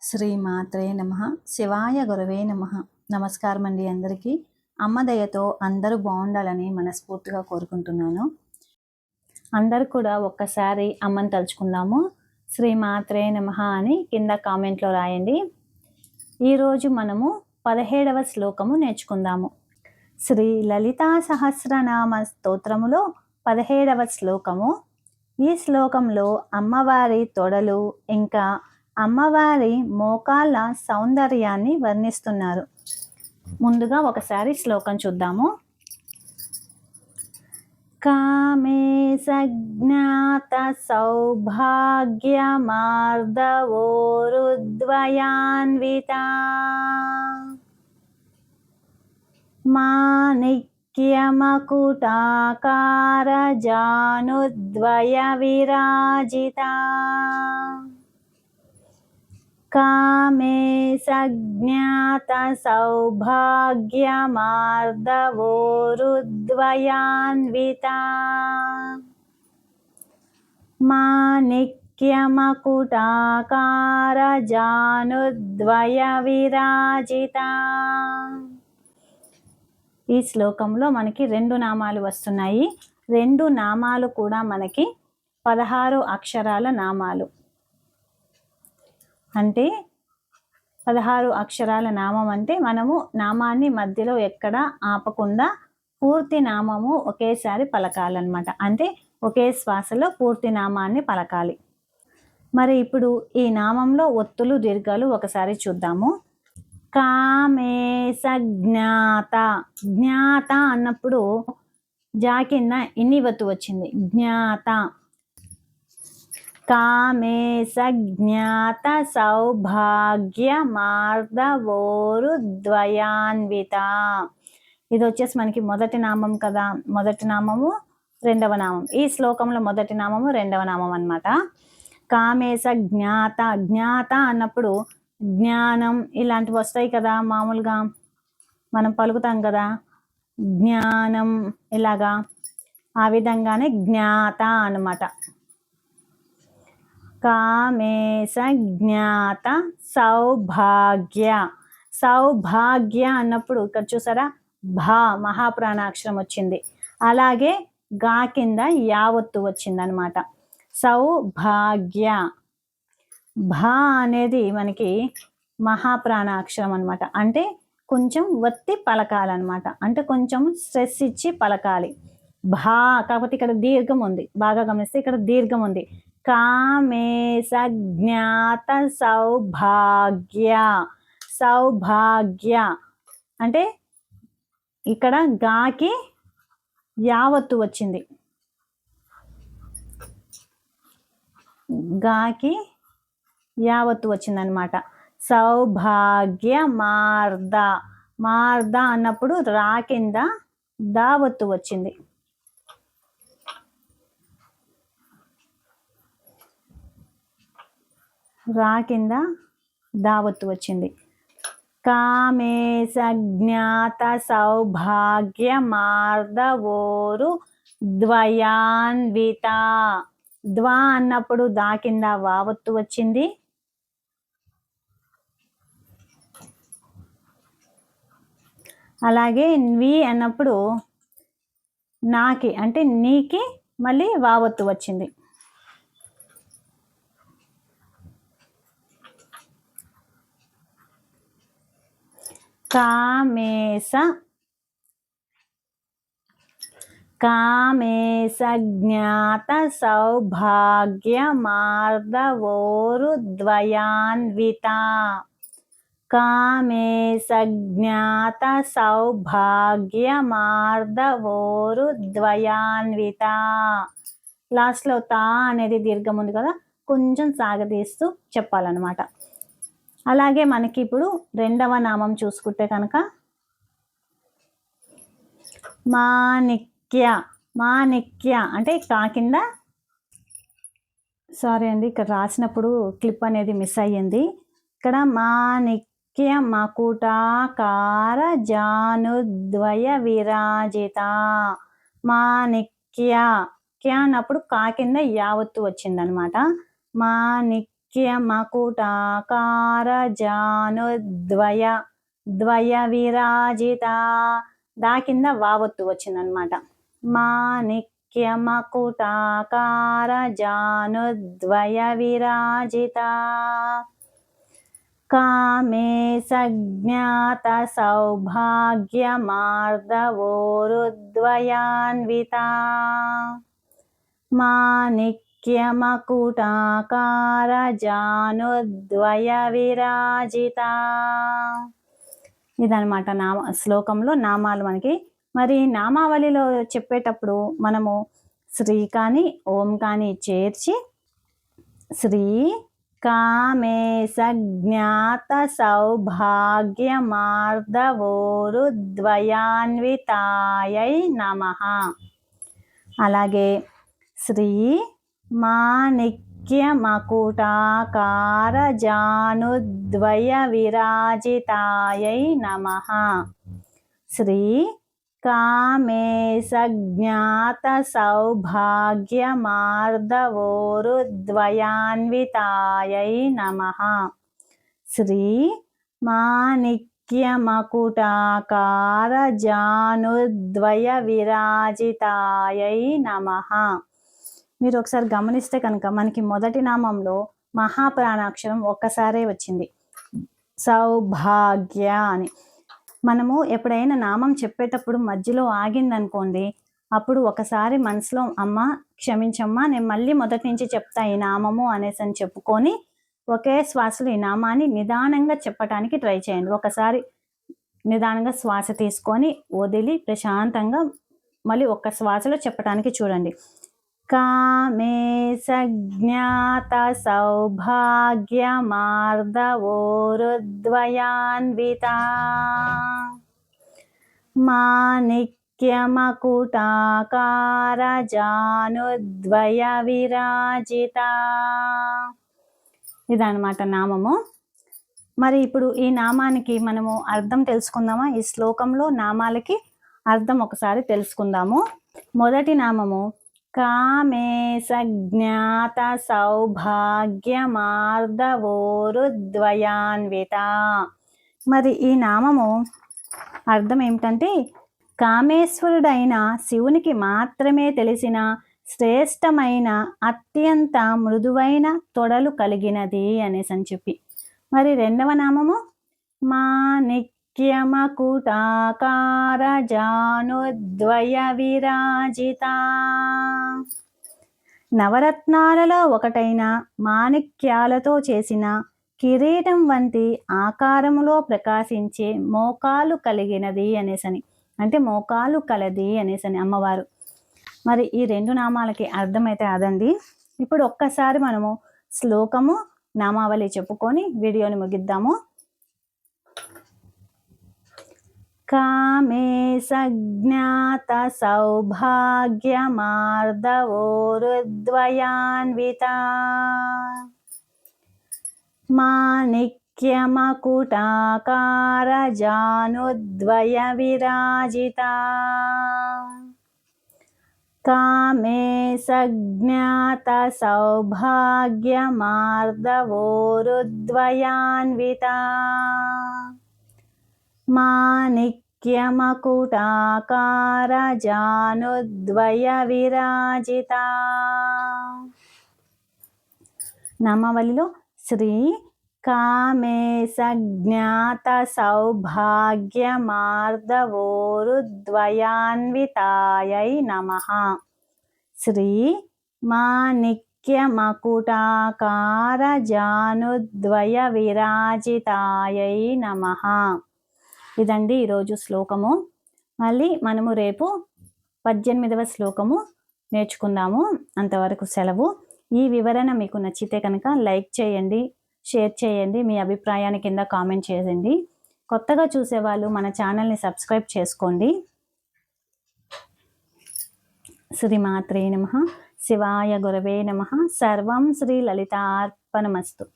శ్రీమాత్రే నమః. శివాయ గురవే నమః. నమస్కారం అండి అందరికీ. అమ్మ దయతో అందరూ బాగుండాలని మనస్ఫూర్తిగా కోరుకుంటున్నాను. అందరూ కూడా ఒక్కసారి అమ్మని తలుచుకుందాము. శ్రీమాత్రే నమః అని కింద కామెంట్లో రాయండి. ఈరోజు మనము 17వ శ్లోకము నేర్చుకుందాము. శ్రీ లలితా సహస్రనామ స్తోత్రములో 17వ శ్లోకము. ఈ శ్లోకంలో అమ్మవారి తొడలు ఇంకా అమ్మవారి మోకాళ్ళ సౌందర్యాన్ని వర్ణిస్తున్నారు. ముందుగా ఒకసారి శ్లోకం చూద్దాము. కామే సజ్ఞాత సౌభాగ్యమార్దవోరుద్వయాన్విత మాణిక్యమకుటాకార జానుద్వయ విరాజిత కామే సజ్ఞాత సౌభాగ్యమార్దవోరుద్వయాన్విత మాణిక్యమకుటాకార జానుద్వయ విరాజిత. ఈ శ్లోకంలో మనకి 2 నామాలు వస్తున్నాయి. 2 నామాలు కూడా మనకి 16 అక్షరాల నామాలు. అంటే 16 అక్షరాల నామం అంటే మనము నామాన్ని మధ్యలో ఎక్కడ ఆపకుండా పూర్తి నామము ఒకేసారి పలకాలన్నమాట. అంటే ఒకే శ్వాసలో పూర్తి నామాన్ని పలకాలి. మరి ఇప్పుడు ఈ నామంలో ఒత్తులు దీర్ఘాలు ఒకసారి చూద్దాము. కామే సజ్ఞాత. జ్ఞాత అన్నప్పుడు జా కింద ఇన్ని వత్తు వచ్చింది, జ్ఞాత. కామే సజ్ఞాత సౌభాగ్యమార్దవోరుద్వయాన్విత. ఇది వచ్చేసి మనకి మొదటి నామం కదా. మొదటి నామము, రెండవ నామం. ఈ శ్లోకంలో మొదటి నామము, రెండవ నామం అన్నమాట. కామేశ జ్ఞాత. జ్ఞాత అన్నప్పుడు జ్ఞానం ఇలాంటివి వస్తాయి కదా, మామూలుగా మనం పలుకుతాం కదా, జ్ఞానం ఇలాగా. ఆ విధంగానే జ్ఞాత అన్నమాట. కామేశ జ్ఞాత సౌభాగ్య. సౌభాగ్య అన్నప్పుడు ఇక్కడ చూసారా, భా మహాప్రాణాక్షరం వచ్చింది. అలాగే గా కింద యావత్తు వచ్చింది అనమాట. సౌభాగ్య. భా అనేది మనకి మహాప్రాణాక్షరం అనమాట. అంటే కొంచెం వత్తి పలకాలన్నమాట. అంటే కొంచెం స్ట్రెస్ ఇచ్చి పలకాలి. భా కాకపోతే ఇక్కడ దీర్ఘం ఉంది, బాగా గమనిస్తే ఇక్కడ దీర్ఘం ఉంది. కామేశ జ్ఞాత సౌభాగ్య. సౌభాగ్య అంటే ఇక్కడ గాకి యావత్తు వచ్చింది. గాకి యావత్తు వచ్చిందనమాట. సౌభాగ్య మార్ద. మార్ద అన్నప్పుడు రా కింద దావత్తు వచ్చింది. రా కింద దావత్తు వచ్చింది. కామేశ జ్ఞాత సౌభాగ్య మార్దవోరు ద్వయాన్విత. ద్వా అన్నప్పుడు దా కింద వావత్తు వచ్చింది. అలాగే వి అన్నప్పుడు నాకి అంటే నీకి మళ్ళీ వావత్తు వచ్చింది. కామేశ. కామేశ జ్ఞాత సౌభాగ్య మార్దవోరుద్వయాన్విత. కామేశ జ్ఞాత సౌభాగ్య మార్దవోరుద్వయాన్విత. లాస్ట్లో తా అనేది దీర్ఘం ఉంది కదా, కొంచెం సాగదీస్తూ చెప్పాలన్నమాట. అలాగే మనకి ఇప్పుడు రెండవ నామం చూసుకుంటే కనుక మాణిక్య. మాణిక్య అంటే కా కింద, సారీ అండి ఇక్కడ రాసినప్పుడు క్లిప్ అనేది మిస్ అయ్యింది. ఇక్కడ మాణిక్య మకుటాకార జానుద్వయ విరాజిత. మాణిక్య. క్య అన్నప్పుడు కా కింద యావత్తు వచ్చిందనమాట. మాణిక్య మాణిక్యమకుటాకారజానుద్వయ ద్వయ విరాజిత. దా కింద వావొత్తు వచ్చిందనమాట. మాణిక్యమకుటాకారజానుద్వయ విరాజిత. కామే సజ్ఞాత సౌభాగ్యమార్దవోరుద్వయాన్విత. మాణిక్యమకుటాకారజానుద్వయ విరాజిత. ఇదనమాట శ్లోకంలో నామాలు మనకి. మరి నామావళిలో చెప్పేటప్పుడు మనము శ్రీ కానీ ఓం కానీ చేర్చి శ్రీ కామేశ జ్ఞాత సౌభాగ్యమార్దవోరుద్వయాన్వితాయై నమః. అలాగే శ్రీ మాణిక్యమకుటాకారజానుద్వయ విరాజితాయై నమః. శ్రీ కామేశ జ్ఞాత సౌభాగ్యమార్దవోరుద్వయాన్వితాయై నమః. శ్రీ మాణిక్యమకుటాకారజానుద్వయ విరాజితాయై నమః. మీరు ఒకసారి గమనిస్తే కనుక మనకి మొదటి నామంలో మహాప్రాణాక్షరం ఒక్కసారే వచ్చింది, సౌభాగ్య అని. మనము ఎప్పుడైనా నామం చెప్పేటప్పుడు మధ్యలో ఆగిందనుకోండి, అప్పుడు ఒకసారి మనసులో అమ్మ క్షమించమ్మా, నేను మళ్ళీ మొదటి నుంచి చెప్తా ఈ నామము అనేసి అని చెప్పుకొని ఒకే శ్వాసలో ఈ నామాన్ని నిదానంగా చెప్పటానికి ట్రై చేయండి. ఒకసారి నిదానంగా శ్వాస తీసుకొని వదిలి ప్రశాంతంగా మళ్ళీ ఒక్క శ్వాసలో చెప్పటానికి చూడండి. కామేశ జ్ఞాత సౌభాగ్యమార్దవోరుద్వయాన్విత. మాణిక్యమకుటాకారజానుద్వయ విరాజిత. ఇదన్నమాట నామము. మరి ఇప్పుడు ఈ నామానికి మనము అర్థం తెలుసుకుందామా? ఈ శ్లోకంలో నామాలకి అర్థం ఒకసారి తెలుసుకుందాము. మొదటి నామము కామేశ జ్ఞాత సౌభాగ్యమార్దవోరుద్వయాన్విత. మరి ఈ నామము అర్థం ఏమిటంటే, కామేశ్వరుడైన శివునికి మాత్రమే తెలిసిన శ్రేష్టమైన అత్యంత మృదువైన తొడలు కలిగినది అనేసి అని చెప్పి. మరి రెండవ నామము మాణిక్యమకుటాకారజానుద్వయ విరాజిత. నవరత్నాలలో ఒకటైన మాణిక్యాలతో చేసిన కిరీటం వంటి ఆకారములో ప్రకాశించే మోకాలు కలిగినది అనేసని, అంటే మోకాలు కలది అనేసని అమ్మవారు. మరి ఈ రెండు నామాలకి అర్థమైతే అదండి. ఇప్పుడు ఒక్కసారి మనము శ్లోకము నామావళి చెప్పుకొని వీడియోని ముగిద్దాము. కామేశ జ్ఞాత సౌభాగ్యమార్దవోరుద్వయాన్విత. మాణిక్యమకుటాకారజానుద్వయ విరాజిత. కామేశ జ్ఞాత సౌభాగ్యమార్దవోరుద్వయాన్విత. మాణిక్యమకుటాకారజానుద్వయ విరాజిత. నామావళిలో శ్రీ కామేశ జ్ఞాత సౌభాగ్యమార్దవోరుద్వయాన్వితాయై నమః. శ్రీ మాణిక్యమకుటాకారజానుద్వయ విరాజితాయై నమః. ఇదండి ఈరోజు శ్లోకము. మళ్ళీ మనము రేపు 18వ శ్లోకము నేర్చుకుందాము. అంతవరకు సెలవు. ఈ వివరణ మీకు నచ్చితే కనుక లైక్ చేయండి, షేర్ చేయండి, మీ అభిప్రాయాన్ని కింద కామెంట్ చేయండి. కొత్తగా చూసేవాళ్ళు మన ఛానల్ని సబ్స్క్రైబ్ చేసుకోండి. శ్రీమాత్రే నమః. శివాయ గురవే నమః. సర్వం శ్రీ లలితార్పణమస్తు.